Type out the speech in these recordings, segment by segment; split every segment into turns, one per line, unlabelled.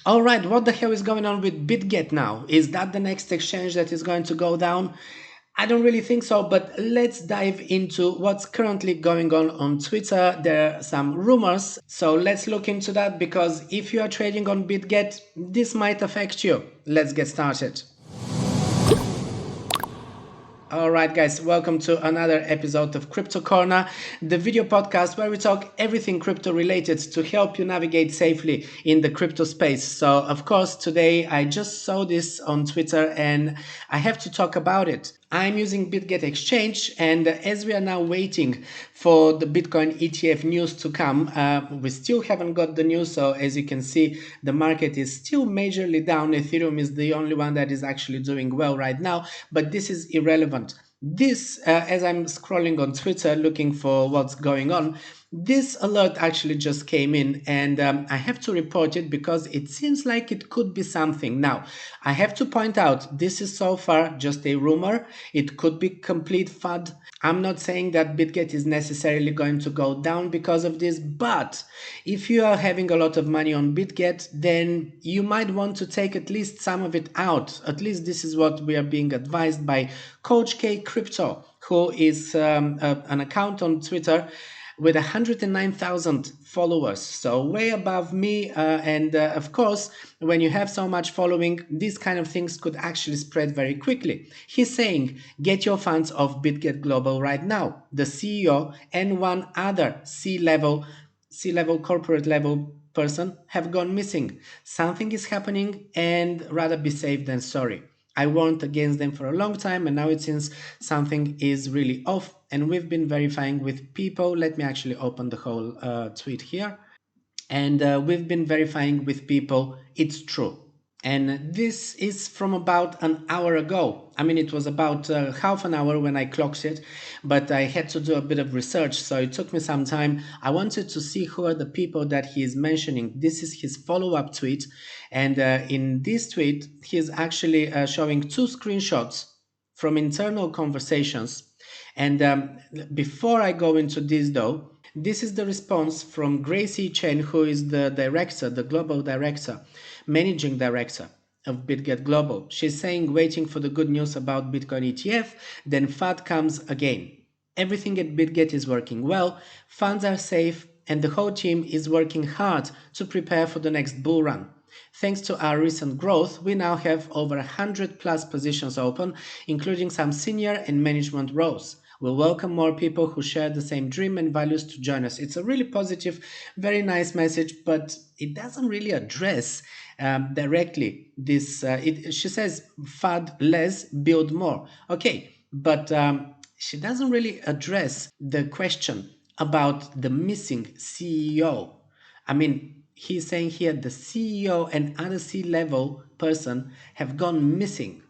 All right, what the hell is going on with Bitget now? Is that the next exchange that is going to go down? I don't really think so, but let's dive into what's currently going on Twitter. There are some rumors, so let's look into that because if you are trading on Bitget, this might affect you. Let's get started. Alright guys, welcome to another episode of Crypto Corner, the video podcast where we talk everything crypto related to help you navigate safely in the crypto space. So of course today I just saw this on Twitter and I have to talk about it. I'm using Bitget Exchange, and as we are now waiting for the Bitcoin ETF news to come, we still haven't got the news. So as you can see, the market is still majorly down. Ethereum is the only one that is actually doing well right now, but this is irrelevant. This, as I'm scrolling on Twitter looking for what's going on, this alert actually just came in, and I have to report it because it seems like it could be something. Now, I have to point out this is so far just a rumor. It could be complete FUD. I'm not saying that Bitget is necessarily going to go down because of this, but if you are having a lot of money on Bitget, then you might want to take at least some of it out. At least this is what we are being advised by Coach K Crypto, who is an account on Twitter with 109,000 followers, so way above me. And of course, when you have so much following, these kind of things could actually spread very quickly. He's saying, get your funds off Bitget Global right now. The CEO and one other C-level corporate level person have gone missing. Something is happening, and rather be safe than sorry. I warned against them for a long time, and now it seems something is really off, and we've been verifying with people. Let me actually open the whole tweet here. And we've been verifying with people it's true. And this is from about an hour ago. I mean, it was about half an hour when I clocked it, but I had to do a bit of research, so it took me some time. I wanted to see who are the people that he is mentioning. This is his follow-up tweet, and in this tweet, he is actually showing two screenshots from internal conversations. And before I go into this though, this is the response from Gracie Chen, who is the director, the global director, managing director of Bitget Global. She's saying, waiting for the good news about Bitcoin ETF, then FUD comes again. Everything at Bitget is working well, funds are safe, and the whole team is working hard to prepare for the next bull run. Thanks to our recent growth, we now have over 100 plus positions open, including some senior and management roles. We'll welcome more people who share the same dream and values to join us. It's a really positive, very nice message, but it doesn't really address directly this. She says, FUD less, build more. Okay, but she doesn't really address the question about the missing CEO. I mean, he's saying here the CEO and other C-level person have gone missing.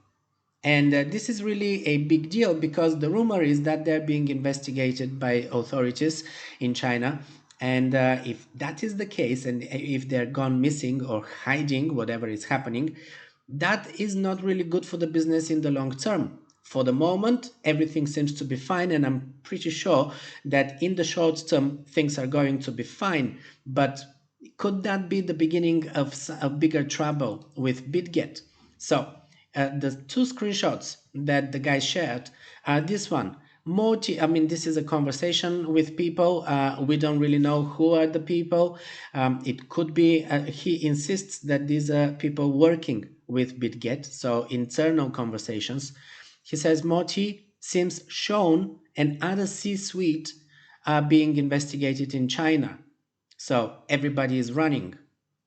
And this is really a big deal because the rumor is that they're being investigated by authorities in China. And if that is the case, and if they're gone missing or hiding, whatever is happening, that is not really good for the business in the long term. For the moment, everything seems to be fine, and I'm pretty sure that in the short term, things are going to be fine. But could that be the beginning of a bigger trouble with Bitget? So, the two screenshots that the guy shared are this one. This is a conversation with people. We don't really know who are the people. It could be, he insists that these are people working with Bitget, so internal conversations. He says Moti seems shown and other C-suite are being investigated in China. So everybody is running.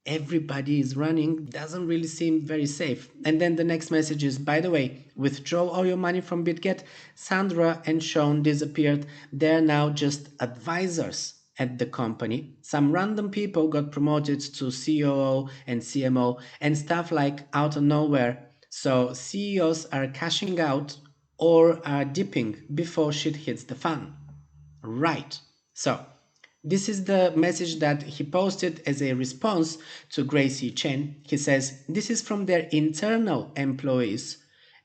Everybody is running, doesn't really seem very safe. And then the next message is, by the way, withdraw all your money from Bitget. Sandra and Sean disappeared. They're now just advisors at the company. Some random people got promoted to COO and CMO and stuff like out of nowhere. So CEOs are cashing out or are dipping before shit hits the fan. Right. So this is the message that he posted as a response to Gracie Chen. He says, this is from their internal employees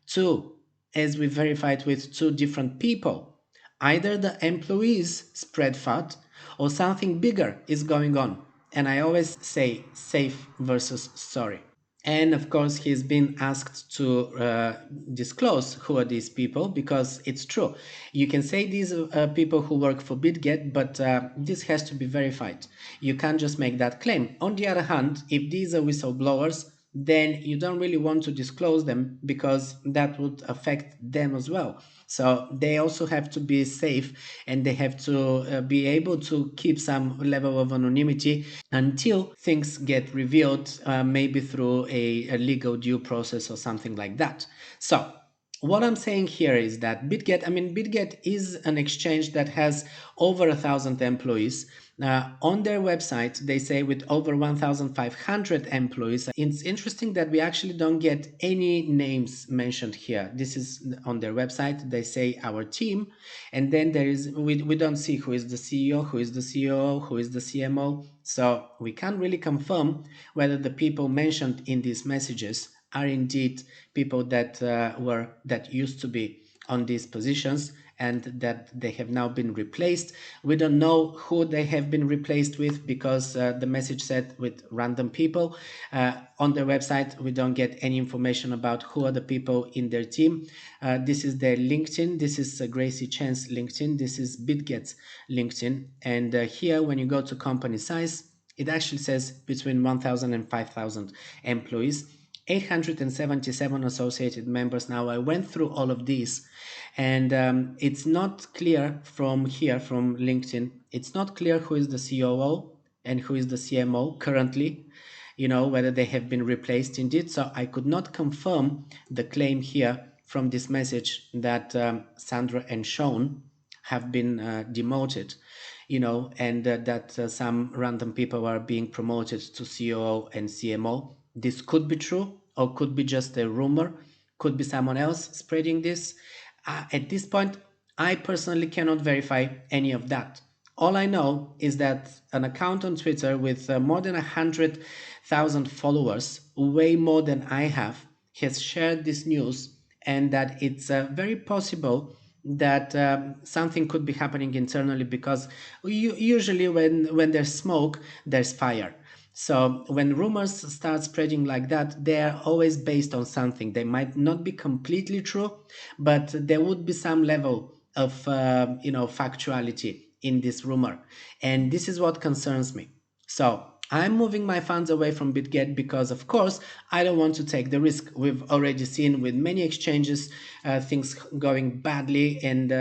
too, as we verified with two different people. Either the employees spread FUD or something bigger is going on. And I always say safe versus sorry. And of course, he's been asked to disclose who are these people, because it's true. You can say these are people who work for Bitget, but this has to be verified. You can't just make that claim. On the other hand, if these are whistleblowers, then you don't really want to disclose them, because that would affect them as well. So they also have to be safe, and they have to be able to keep some level of anonymity until things get revealed, maybe through a legal due process or something like that. So what I'm saying here is that Bitget is an exchange that has over 1,000 employees. On their website, they say with over 1,500 employees. It's interesting that we actually don't get any names mentioned here. This is on their website. They say our team, and then we don't see who is the CEO, who is the COO, who is the CMO. So we can't really confirm whether the people mentioned in these messages are indeed people that used to be on these positions, and that they have now been replaced. We don't know who they have been replaced with, because the message said with random people. On their website, we don't get any information about who are the people in their team. This is their LinkedIn. This is Gracie Chan's LinkedIn. This is Bitget's LinkedIn. And here, when you go to company size, it actually says between 1,000 and 5,000 employees. 877 associated members. Now, I went through all of these, and it's not clear from here, from LinkedIn, it's not clear who is the COO and who is the CMO currently, whether they have been replaced indeed. So I could not confirm the claim here from this message that Sandra and Sean have been demoted, and that some random people are being promoted to COO and CMO. This could be true, or could be just a rumor, could be someone else spreading this. At this point, I personally cannot verify any of that. All I know is that an account on Twitter with more than 100,000 followers, way more than I have, has shared this news, and that it's very possible that something could be happening internally, because usually when there's smoke, there's fire. So when rumors start spreading like that, they are always based on something. They might not be completely true, but there would be some level of factuality in this rumor, and this is what concerns me. So I'm moving my funds away from Bitget, because of course I don't want to take the risk. We've already seen with many exchanges things going badly, and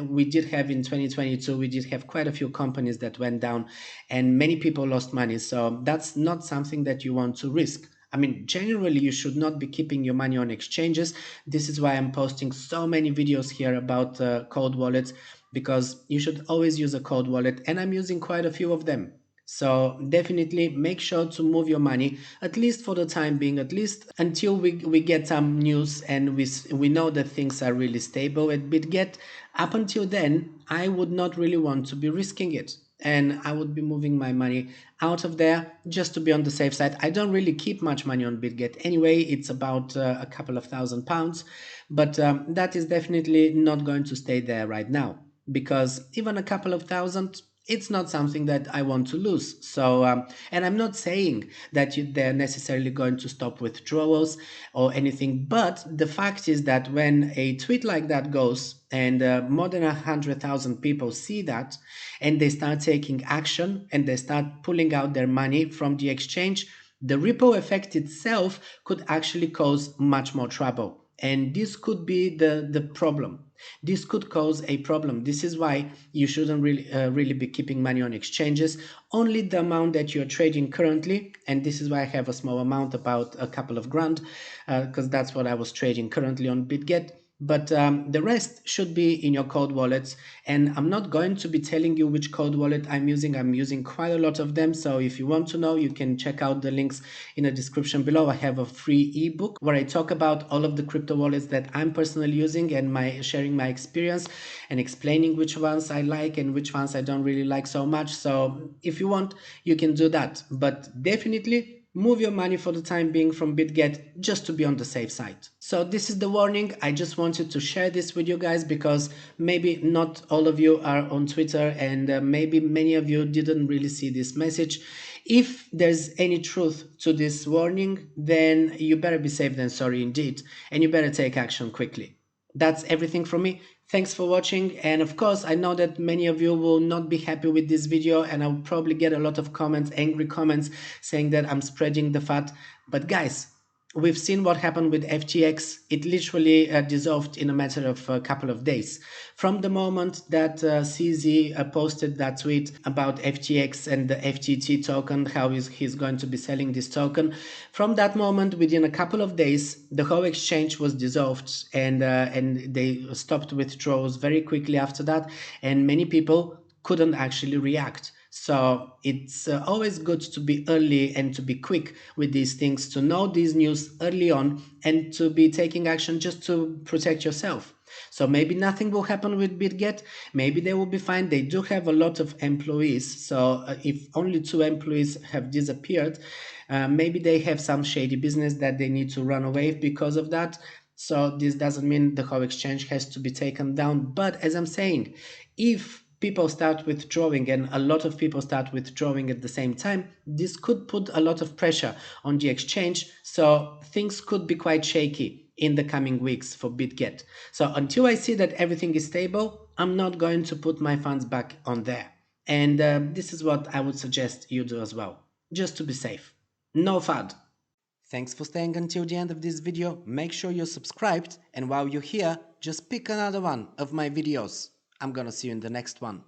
we did have in 2022, we did have quite a few companies that went down, and many people lost money. So that's not something that you want to risk. I mean, generally, you should not be keeping your money on exchanges. This is why I'm posting so many videos here about cold wallets, because you should always use a cold wallet, and I'm using quite a few of them. So definitely make sure to move your money, at least for the time being, at least until we get some news and we know that things are really stable at Bitget. Up until then, I would not really want to be risking it, and I would be moving my money out of there just to be on the safe side. I don't really keep much money on Bitget anyway. It's about a couple of £1,000, but that is definitely not going to stay there right now, because even a couple of thousand, it's not something that I want to lose. So, and I'm not saying that they're necessarily going to stop withdrawals or anything, but the fact is that when a tweet like that goes, and more than 100,000 people see that, and they start taking action, and they start pulling out their money from the exchange, the ripple effect itself could actually cause much more trouble. And this could be the problem. This could cause a problem. This is why you shouldn't really be keeping money on exchanges. Only the amount that you're trading currently, and this is why I have a small amount, about a couple of grand, because that's what I was trading currently on Bitget. But the rest should be in your cold wallets, and I'm not going to be telling you which cold wallet I'm using. I'm using quite a lot of them, so if you want to know, you can check out the links in the description below. I have a free ebook where I talk about all of the crypto wallets that I'm personally using, and sharing my experience and explaining which ones I like and which ones I don't really like so much. So if you want, you can do that, but definitely move your money for the time being from Bitget just to be on the safe side. So this is the warning. I just wanted to share this with you guys because maybe not all of you are on Twitter, and maybe many of you didn't really see this message. If there's any truth to this warning, then you better be safe than sorry indeed, and you better take action quickly. That's everything from me. Thanks for watching, and of course I know that many of you will not be happy with this video, and I'll probably get a lot of comments, angry comments, saying that I'm spreading the fat. But guys, we've seen what happened with FTX. It literally dissolved in a matter of a couple of days. From the moment that CZ posted that tweet about FTX and the FTT token, how he's going to be selling this token, from that moment, within a couple of days, the whole exchange was dissolved, and they stopped withdrawals very quickly after that, and many people couldn't actually react. So it's always good to be early and to be quick with these things, to know these news early on and to be taking action just to protect yourself. So maybe nothing will happen with Bitget. Maybe they will be fine. They do have a lot of employees. So if only 2 employees have disappeared, maybe they have some shady business that they need to run away because of that. So this doesn't mean the whole exchange has to be taken down. But as I'm saying, if people start withdrawing and a lot of people start withdrawing at the same time, this could put a lot of pressure on the exchange. So things could be quite shaky in the coming weeks for Bitget. So until I see that everything is stable, I'm not going to put my funds back on there. And this is what I would suggest you do as well, just to be safe. No FUD. Thanks for staying until the end of this video. Make sure you're subscribed, and while you're here, just pick another one of my videos. I'm gonna see you in the next one.